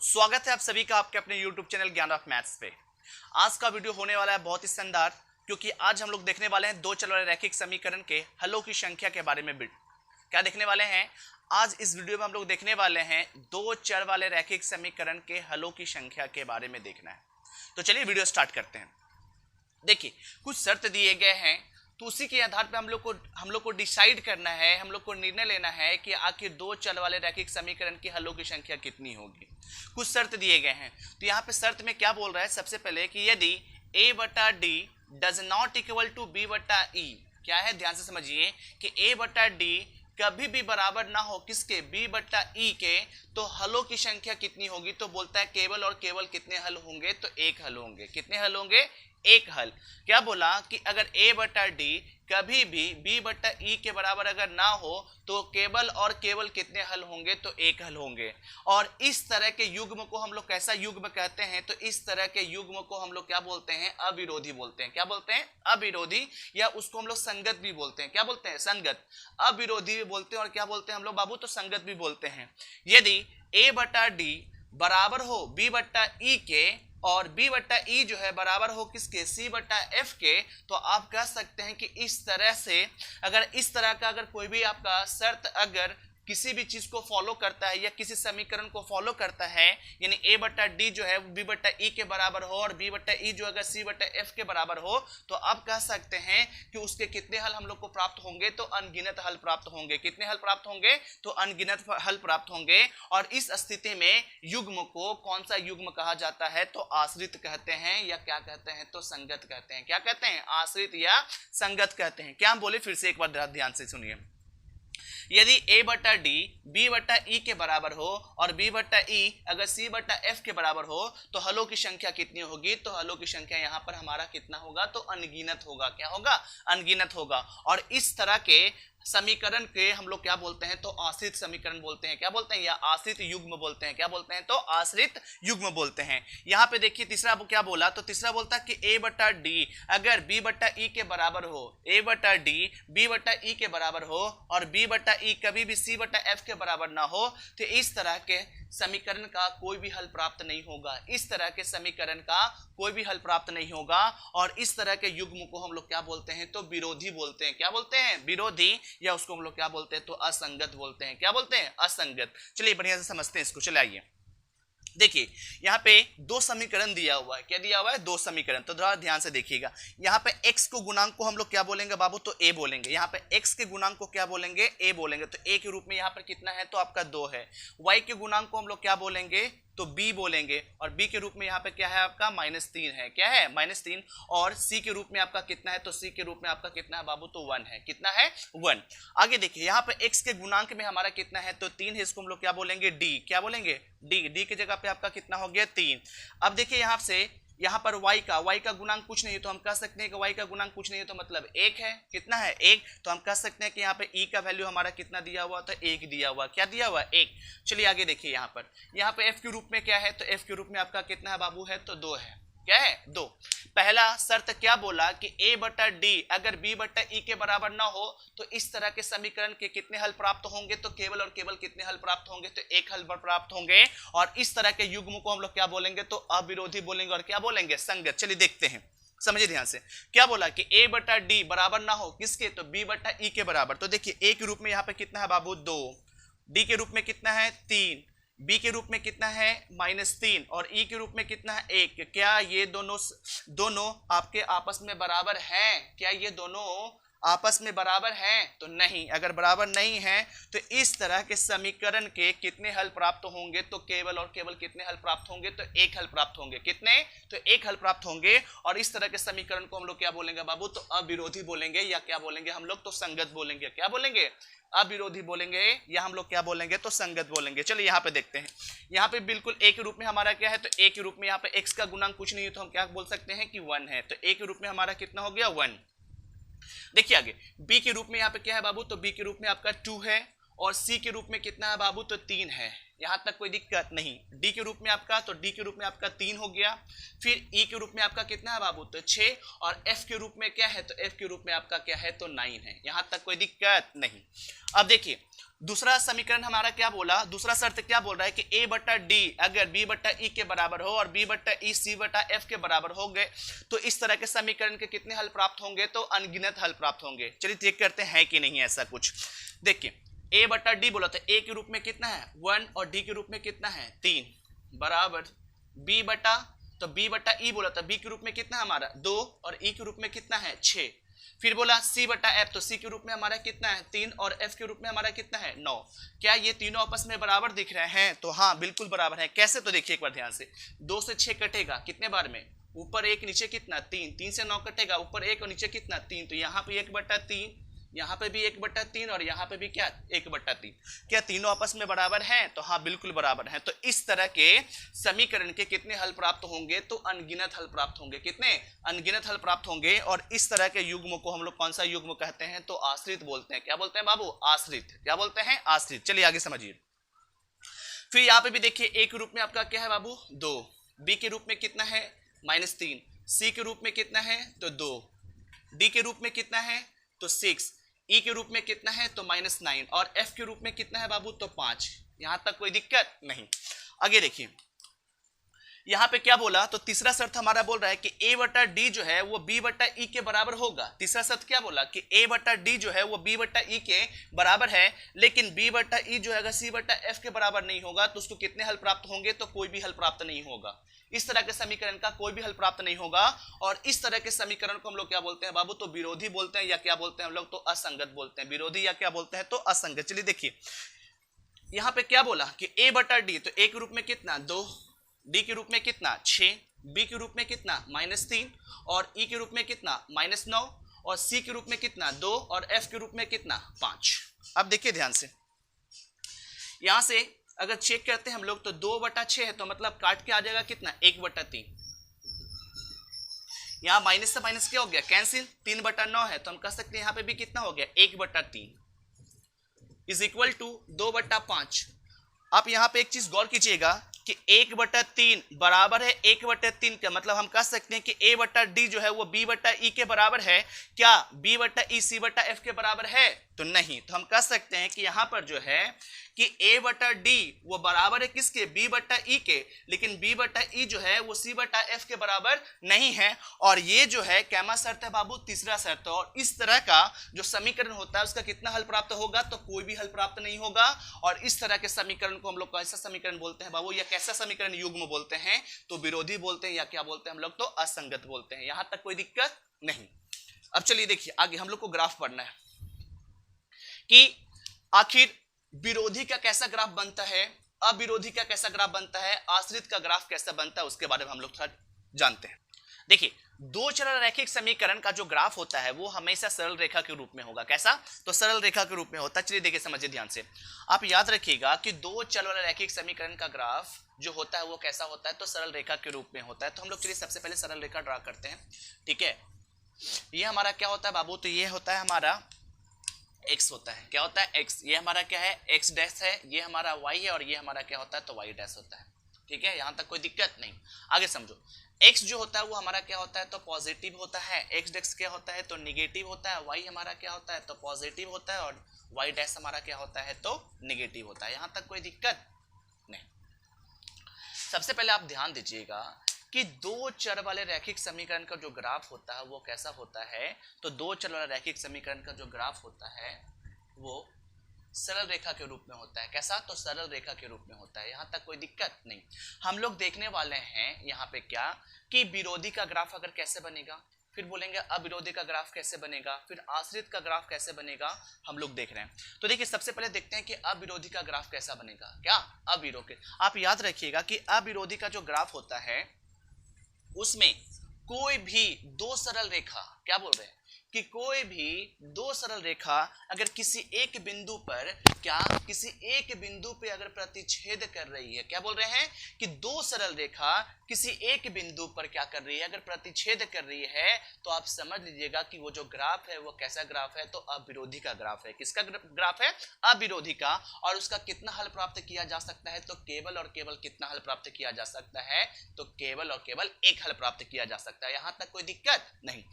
स्वागत है आप सभी का आपके अपने YouTube चैनल ज्ञान ऑफ मैथ्स पे। आज का वीडियो होने वाला है बहुत ही शानदार, क्योंकि आज हम लोग देखने वाले हैं दो चर वाले रैखिक समीकरण के हलों की संख्या के बारे में। क्या देखने वाले हैं आज इस वीडियो में? हम लोग देखने वाले हैं दो चर वाले रैखिक समीकरण के हलों की संख्या के बारे में देखना है। तो चलिए वीडियो स्टार्ट करते हैं। देखिए, कुछ शर्त दिए गए हैं, तो उसी के आधार पे हम लोग को डिसाइड करना है, हम लोग को निर्णय लेना है कि आखिर दो चर वाले रैखिक समीकरण के हलों की संख्या कितनी होगी। कुछ शर्त दिए गए हैं, तो यहाँ पे शर्त में क्या बोल रहा है? सबसे पहले कि यदि a बटा D does not equal to b बटा ई। क्या है, ध्यान से समझिए कि a बटा डी कभी भी बराबर ना हो किसके? b बटा ई के, तो हलों की संख्या कितनी होगी? तो बोलता है केवल और केवल कितने हल होंगे? तो एक हल होंगे। कितने हल होंगे? एक हल। क्या बोला कि अगर a बटा डी कभी भी b बटा ई के बराबर अगर ना हो तो केवल और केवल कितने हल होंगे? तो एक हल होंगे। और इस तरह के युग्म को हम लोग कैसा युग्म कहते हैं? तो इस तरह के युग्म को हम लोग क्या बोलते हैं? अविरोधी बोलते हैं। क्या बोलते हैं? अविरोधी, या उसको हम लोग संगत भी बोलते हैं। क्या बोलते हैं? संगत। अविरोधी भी बोलते हैं और क्या बोलते हैं हम लोग बाबू? तो संगत भी बोलते हैं। यदि a बटा डी बराबर हो b बटा ई के और b बटा ई जो है बराबर हो किसके? c बटा f के, तो आप कह सकते हैं कि इस तरह से अगर इस तरह का अगर कोई भी आपका शर्त अगर किसी भी चीज को फॉलो करता है या किसी समीकरण को फॉलो करता है, यानी a बटा डी जो है b बटा ई के बराबर हो और b बटा ई जो अगर c बटा f के बराबर हो, तो आप कह सकते हैं कि उसके कितने हल हम लोग को प्राप्त होंगे? तो अनगिनत हल प्राप्त होंगे। कितने हल प्राप्त होंगे? तो अनगिनत हल प्राप्त होंगे। और इस स्थिति में युग्म को कौन सा युग्म कहा जाता है? तो आश्रित कहते हैं, या क्या कहते हैं? तो संगत कहते हैं। क्या कहते हैं? आश्रित या संगत कहते हैं। क्या हम बोले? फिर से एक बार ध्यान से सुनिए। यदि a बटा डी b बटा ई के बराबर हो और b बटा ई अगर c बटा f के बराबर हो, तो हलों की संख्या कितनी होगी? तो हलों की संख्या यहाँ पर हमारा कितना होगा? तो अनगिनत होगा। क्या होगा? अनगिनत होगा। और इस तरह के समीकरण के हम लोग क्या बोलते हैं? तो आश्रित समीकरण बोलते हैं। क्या बोलते हैं? या आश्रित युग्म बोलते हैं। क्या बोलते हैं? तो आश्रित युग्म बोलते हैं। यहाँ पे देखिए तीसरा क्या बोला? तो तीसरा बोलता है कि a बटा डी अगर b बटा ई के बराबर हो, a बटा डी b बटा ई के बराबर हो और b बटा ई कभी भी c बटा f के बराबर ना हो, तो इस तरह के समीकरण का कोई भी हल प्राप्त नहीं होगा। इस तरह के समीकरण का कोई भी हल प्राप्त नहीं होगा। और इस तरह के युग्म को हम लोग क्या बोलते हैं? तो विरोधी बोलते हैं। क्या बोलते हैं? विरोधी, या उसको हम लोग क्या बोलते हैं? तो असंगत बोलते हैं। क्या बोलते हैं? असंगत। चलिए बढ़िया से समझते हैं इसको। चले आइए, देखिए यहाँ पे दो समीकरण दिया हुआ है। क्या दिया हुआ है? दो समीकरण। तो थोड़ा ध्यान से देखिएगा। यहाँ पे x को गुणांक को हम लोग क्या बोलेंगे बाबू? तो a बोलेंगे। यहाँ पे x के गुणांक को क्या बोलेंगे? a बोलेंगे। तो a के रूप में यहाँ पर कितना है? तो आपका 2 है। y के गुणांक को हम लोग क्या बोलेंगे? तो b बोलेंगे। और b के रूप में यहाँ पे क्या है? आपका -3 है। क्या है? -3। और c के रूप में आपका कितना है? तो c के रूप में आपका कितना है बाबू? तो 1 है। कितना है? 1। आगे देखिए, यहाँ पे x के गुणांक में हमारा कितना है? तो 3 है। इसको हम लोग क्या बोलेंगे? d। क्या बोलेंगे? d की जगह पे आपका कितना हो गया? 3। अब देखिए यहाँ से यहाँ पर y का गुणांक कुछ नहीं है, तो हम कह सकते हैं कि y का गुणांक कुछ नहीं है, तो मतलब 1 है। कितना है? 1। तो हम कह सकते हैं कि यहाँ पे e का वैल्यू हमारा कितना दिया हुआ? तो 1 दिया हुआ। क्या दिया हुआ? 1। चलिए आगे देखिए, यहाँ पे f के रूप में क्या है? तो f के रूप में आपका कितना है बाबू? है तो 2 है। क्या है? 2। पहला शर्त क्या बोला कि a बटा डी अगर b बटा ई के बराबर ना हो, तो इस तरह के समीकरण के कितने हल प्राप्त होंगे? तो केवल और केवल कितने हल प्राप्त होंगे? तो एक हल प्राप्त होंगे। और इस तरह के युग्म को हम लोग क्या बोलेंगे? तो अविरोधी बोलेंगे। और क्या बोलेंगे? संगत। चलिए देखते हैं, समझिए ध्यान से। क्या बोला कि a बटा डी बराबर ना हो किसके? तो b बटा ई के बराबर। तो देखिए a के रूप में यहाँ पे कितना है बाबू? 2। d के रूप में कितना है? 3। b के रूप में कितना है? -3। और e के रूप में कितना है? 1। क्या ये दोनों आपके आपस में बराबर हैं? क्या ये दोनों आपस में बराबर हैं? तो नहीं। अगर बराबर नहीं है तो इस तरह के समीकरण के कितने हल प्राप्त होंगे? तो केवल और केवल कितने हल प्राप्त होंगे? तो एक हल प्राप्त होंगे। कितने? तो एक हल प्राप्त होंगे। और इस तरह के समीकरण को हम लोग क्या बोलेंगे बाबू? तो अविरोधी बोलेंगे, या क्या बोलेंगे हम लोग? तो संगत बोलेंगे। क्या बोलेंगे? अविरोधी बोलेंगे, या हम लोग क्या बोलेंगे? तो संगत बोलेंगे। चलिए यहाँ पे देखते हैं। यहाँ पे बिल्कुल a के रूप में हमारा क्या है? तो a के रूप में यहाँ पे x का गुणांक कुछ नहीं है, तो हम क्या बोल सकते हैं कि 1 है। तो a के रूप में हमारा कितना हो गया? 1। देखिए आगे b के रूप में यहाँ पे क्या है बाबू? तो b के रूप में आपका 2 है। और c के रूप में कितना है बाबू? तो 3 है। यहां तक कोई दिक्कत नहीं। d के रूप में आपका, तो d के रूप में आपका 3 हो गया। फिर e के रूप में आपका कितना है बाबू? तो 6। और f के रूप में क्या है? तो f के रूप में आपका क्या है? तो 9 है। यहां तक कोई दिक्कत नहीं। अब देखिए दूसरा समीकरण हमारा क्या बोला, दूसरा शर्त क्या बोल रहा है कि a बटा डी अगर b बटा e के बराबर हो और b बटा e c बटा f के बराबर हो गए तो इस तरह के समीकरण के कितने हल प्राप्त होंगे, तो अनगिनत हल प्राप्त होंगे। चलिए चेक करते हैं कि नहीं ऐसा कुछ। देखिए a बटा डी बोला तो a के रूप में कितना है 1 और d के रूप में कितना है 3 बराबर b बटा, तो b बटा e बोला तो b के रूप में कितना है हमारा 2 और e के रूप में कितना है 6। फिर बोला c बटा f, तो c के रूप में हमारा कितना है 3 और f के रूप में हमारा कितना है 9। क्या ये तीनों आपस में बराबर दिख रहे हैं, तो हाँ बिल्कुल बराबर है। कैसे, तो देखिए एक बार ध्यान से, 2 से 6 कटेगा कितने बार में, ऊपर 1 नीचे कितना 3, 3 से 9 कटेगा ऊपर 1 और नीचे कितना 3, तो यहाँ पे 1 बटा 3, यहाँ पे भी 1 बटा 3 और यहाँ पे भी क्या 1 बटा 3। क्या तीनों आपस में बराबर हैं, तो हाँ बिल्कुल बराबर हैं। तो इस तरह के समीकरण के कितने हल प्राप्त होंगे, तो अनगिनत हल प्राप्त होंगे। कितने अनगिनत हल प्राप्त होंगे। और इस तरह के युग्म को हम लोग कौन सा युग्म कहते हैं, तो आश्रित बोलते हैं। क्या बोलते हैं बाबू, आश्रित। क्या बोलते हैं, आश्रित। चलिए आगे समझिए। फिर यहाँ पे भी देखिए ए के रूप में आपका क्या है बाबू 2, बी के रूप में कितना है -3, सी के रूप में कितना है तो 2, डी के रूप में कितना है तो 6, ई के रूप में कितना है तो -9 और एफ के रूप में कितना है बाबू तो 5। यहां तक कोई दिक्कत नहीं। आगे देखिए यहां पे क्या बोला, तो तीसरा शर्त हमारा बोल रहा है कि a बटा डी जो है वो b बटा e के बराबर होगा। तीसरा शर्त क्या बोला कि a बटा डी जो है वो b बटा e के बराबर है, लेकिन b बटा e जो है अगर c बटा f के बराबर नहीं होगा तो उसको कितने हल प्राप्त होंगे, तो कोई भी हल प्राप्त नहीं होगा। इस तरह के समीकरण का कोई भी हल प्राप्त नहीं होगा। और इस तरह के समीकरण को हम लोग क्या बोलते हैं बाबू, तो विरोधी बोलते हैं, या क्या बोलते हैं हम लोग, तो असंगत बोलते हैं। विरोधी या क्या बोलते हैं, तो असंगत। चलिए देखिए यहां पे क्या बोला कि a बटा डी, तो a के रूप में कितना 2, डी के रूप में कितना 6, बी के रूप में कितना -3 और ई के रूप में कितना -9 और सी के रूप में कितना 2 और एफ के रूप में कितना 5। अब देखिए ध्यान से, यहां से अगर चेक करते हैं हम लोग तो 2 बटा 6 है, तो मतलब काट के आ जाएगा कितना 1 बटा 3। यहां माइनस से माइनस क्या हो गया कैंसिल, 3 बटा 9 है तो हम कह सकते हैं यहां पे भी कितना हो गया 1 बटा 3 इज इक्वल टू 2 बटा 5। आप यहां पे एक चीज गौर कीजिएगा कि 1 बटा 3 बराबर है 1 बटा 3 का मतलब हम कह सकते हैं कि a बटा डी जो है वो b बटा e के बराबर है। क्या b बटा e c बटा f के बराबर है, तो नहीं। तो हम कह सकते हैं कि यहां पर जो है कि a बटा डी वो बराबर है किसके, b बटा e के, लेकिन b बटा e जो है वो c बटा f के बराबर नहीं है। और ये जो है कैमा शर्त है बाबू, तीसरा शर्त। और इस तरह का जो समीकरण होता है उसका कितना हल प्राप्त होगा, तो कोई भी हल प्राप्त नहीं होगा। और इस तरह के समीकरण को हम लोग कैसा समीकरण बोलते हैं बाबू, या कैसा समीकरण युग्म बोलते हैं, तो विरोधी बोलते हैं, या क्या बोलते हैं हम लोग, तो असंगत बोलते हैं। यहां तक कोई दिक्कत नहीं। अब चलिए देखिए आगे हम लोग को ग्राफ पढ़ना है कि आखिर विरोधी का कैसा ग्राफ बनता है, अविरोधी का कैसा ग्राफ बनता है, आश्रित का ग्राफ कैसा बनता है, उसके बारे में हम लोग थोड़ा जानते हैं। देखिए दो चर रैखिक समीकरण का जो ग्राफ होता है वो हमेशा सरल रेखा के रूप में होगा। कैसा, तो सरल रेखा के रूप में होता है। चलिए देखिए समझिए ध्यान से, आप याद रखिएगा कि दो चर वाले रैखिक समीकरण का ग्राफ जो होता है वो कैसा होता है, तो सरल रेखा के रूप में होता है। तो हम लोग चलिए सबसे पहले सरल रेखा ड्रा करते हैं। ठीक है, ये हमारा क्या होता है बाबू, तो ये होता है हमारा x होता है। क्या होता है x, ये हमारा क्या है x डैश है, ये हमारा y है और ये हमारा क्या होता है, तो y डैश होता है। ठीक है, यहां तक कोई दिक्कत नहीं। आगे समझो, x जो होता है वो हमारा क्या होता है, तो पॉजिटिव होता है, x डैश क्या होता है, तो निगेटिव होता है, y हमारा क्या होता है, तो पॉजिटिव होता है और y डैश हमारा क्या होता है, तो निगेटिव होता है। यहां तक कोई दिक्कत नहीं। सबसे पहले आप ध्यान दीजिएगा कि दो चर वाले रैखिक समीकरण का जो ग्राफ होता है वो कैसा होता है, तो दो चर वाले रैखिक समीकरण का जो ग्राफ होता है वो सरल रेखा के रूप में होता है। कैसा, तो सरल रेखा के रूप में होता है। यहां तक कोई दिक्कत नहीं। हम लोग देखने वाले हैं यहाँ पे क्या कि विरोधी का ग्राफ अगर कैसे बनेगा, फिर बोलेंगे अविरोधी का ग्राफ कैसे बनेगा, फिर आश्रित का ग्राफ कैसे बनेगा, हम लोग देख रहे हैं। तो देखिए सबसे पहले देखते हैं कि अविरोधी का ग्राफ कैसा बनेगा। क्या, अविरोधी। आप याद रखिएगा कि अविरोधी का जो ग्राफ होता है उसमें कोई भी दो सरल रेखा, क्या बोल रहे हैं कि कोई भी दो सरल रेखा अगर किसी एक बिंदु पर, क्या किसी एक बिंदु पे अगर प्रतिच्छेद कर रही है, क्या बोल रहे हैं कि दो सरल रेखा किसी एक बिंदु पर क्या कर रही है, अगर प्रतिच्छेद कर रही है, तो आप समझ लीजिएगा कि वो जो ग्राफ है वो कैसा ग्राफ है, तो अविरोधी का ग्राफ है। किसका ग्राफ है, अविरोधी का। और उसका कितना हल प्राप्त किया जा सकता है, तो केवल और केवल कितना हल प्राप्त किया जा सकता है, तो केवल और केवल एक हल प्राप्त किया जा सकता है। यहां तक कोई दिक्कत नहीं।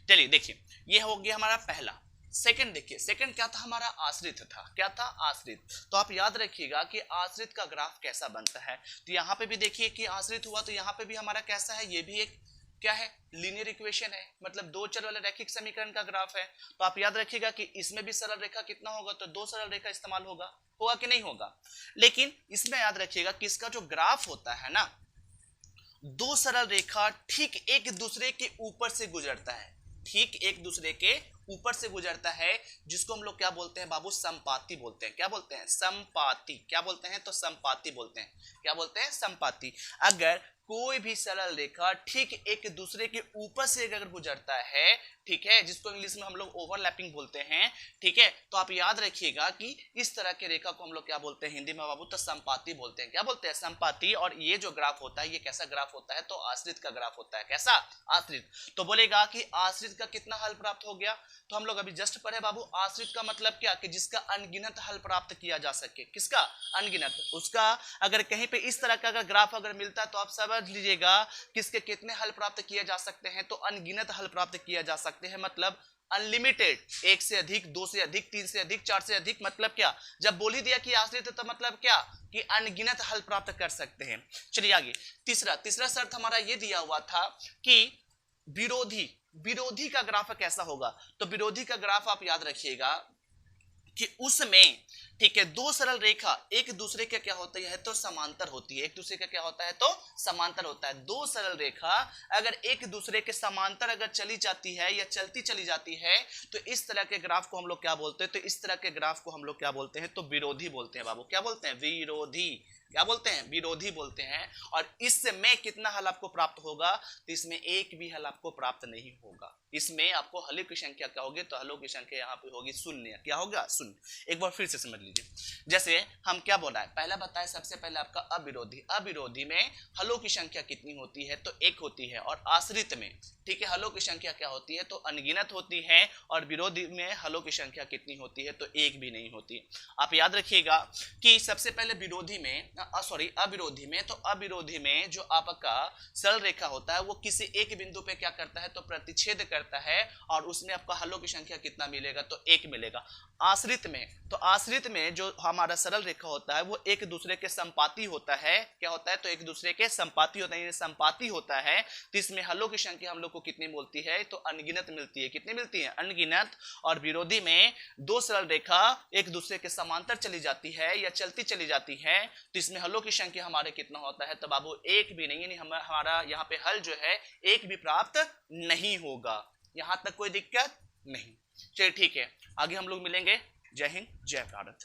चलिए देखिए, ये हो गया हमारा पहला। सेकंड देखिए, सेकंड क्या था हमारा, आश्रित था। क्या था, आश्रित। तो आप याद रखिएगा कि आश्रित का ग्राफ कैसा बनता है। तो यहाँ पे भी देखिए कि आश्रित हुआ, तो यहाँ पे भी हमारा कैसा है, ये भी एक क्या है, लीनियर इक्वेशन है, मतलब दो चर वाले रैखिक समीकरण का ग्राफ है। तो आप याद रखिएगा कि इसमें भी सरल रेखा कितना होगा, तो दो सरल रेखा इस्तेमाल होगा कि नहीं होगा। लेकिन इसमें याद रखिएगा कि इसका जो ग्राफ होता है ना, दो सरल रेखा ठीक एक दूसरे के ऊपर से गुजरता है, ठीक एक दूसरे के ऊपर से गुजरता है, जिसको हम लोग क्या बोलते हैं बाबू, संपाती बोलते हैं। क्या बोलते हैं, संपाती। क्या बोलते हैं, तो संपाती बोलते हैं। क्या बोलते हैं, संपाती। अगर कोई भी सरल रेखा ठीक एक दूसरे के ऊपर से अगर गुजरता है, ठीक है, जिसको इंग्लिश में हम लोग ओवरलैपिंग बोलते हैं, ठीक है, तो आप याद रखिएगा कि इस तरह के रेखा को हम लोग क्या बोलते हैं हिंदी में बाबू, तो संपाती बोलते हैं। क्या बोलते हैं, संपाती। और ये जो ग्राफ होता है, ये कैसा ग्राफ होता है, तो आश्रित का ग्राफ होता है। कैसा, आश्रित। तो बोलेगा कि आश्रित का कितना हल प्राप्त हो गया, तो हम लोग अभी जस्ट पढ़े बाबू, आश्रित का मतलब क्या, कि जिसका अनगिनत हल प्राप्त किया जा सके। किसका, अनगिनत। उसका अगर कहीं पे इस तरह का अगर ग्राफ अगर मिलता है, तो आप समझ लीजिएगा किसके कितने हल प्राप्त किए जा सकते हैं, तो अनगिनत हल प्राप्त किया जा सकते हैं, मतलब अनलिमिटेड, एक से अधिक, दो से अधिक, तीन से अधिक, चार से अधिक। मतलब क्या, जब बोल ही दिया कि आश्रित है, तो मतलब क्या, कि अनगिनत हल प्राप्त कर सकते हैं। चलिए आगे, तीसरा शर्त हमारा ये दिया हुआ था कि विरोधी का ग्राफ कैसा होगा। तो विरोधी का ग्राफ आप याद रखिएगा कि उसमें, ठीक है, दो सरल रेखा एक दूसरे के क्या होती है, तो समांतर होती है। एक दूसरे का क्या होता है, तो समांतर होता है। दो सरल रेखा अगर एक दूसरे के समांतर अगर चली जाती है या चलती चली जाती है, तो इस तरह के ग्राफ को हम लोग क्या बोलते हैं, तो इस तरह के ग्राफ को हम लोग क्या बोलते हैं, तो विरोधी बोलते हैं बाबू। क्या बोलते हैं, विरोधी। क्या बोलते हैं, विरोधी बोलते हैं। और इसमें कितना हल आपको प्राप्त होगा, तो इसमें एक भी हल आपको प्राप्त नहीं होगा। इसमें आपको हलों की संख्या क्या होगी, तो हलों की संख्या यहाँ पे होगी शून्य। क्या होगा, शून्य। एक बार फिर से समझ लीजिए, जैसे हम क्या बोल रहा है, पहला बताए सबसे पहले आपका अविरोधी। अविरोधी में हलों की संख्या कितनी होती है, तो एक होती है। और आश्रित में, ठीक है, हलों की संख्या क्या होती है, तो अनगिनत होती है। और विरोधी में हलों की संख्या कितनी होती है, तो एक भी नहीं होती। आप याद रखिएगा कि सबसे पहले विरोधी में, अविरोधी में, तो अविरोधी में जो आपका सरल रेखा होता है, वो किसी एक बिंदु पे क्या करता है, तो प्रतिच्छेद करता है। और उसमें आपका हलों की संख्या कितना मिलेगा, तो एक मिलेगा। आश्रित में, तो आश्रित में जो हमारा सरल रेखा होता है, वो एक दूसरे के संपाती होता है। क्या होता है, तो एक दूसरे के संपाती होता है, संपाती होता है। तो इसमें हलों की संख्या हम लोग को कितनी मिलती है, तो अनगिनत मिलती है। कितनी मिलती है, अनगिनत। और विरोधी में दो सरल रेखा एक दूसरे के समांतर चली जाती है या चलती चली जाती है, तो इसमें हलों की संख्या हमारे कितना होता है, तो बाबू एक भी नहीं, यानी हमारा यहाँ पे हल जो है एक भी प्राप्त नहीं होगा। यहां तक कोई दिक्कत नहीं। चलिए ठीक है, आगे हम लोग मिलेंगे। जय हिंद, जय भारत।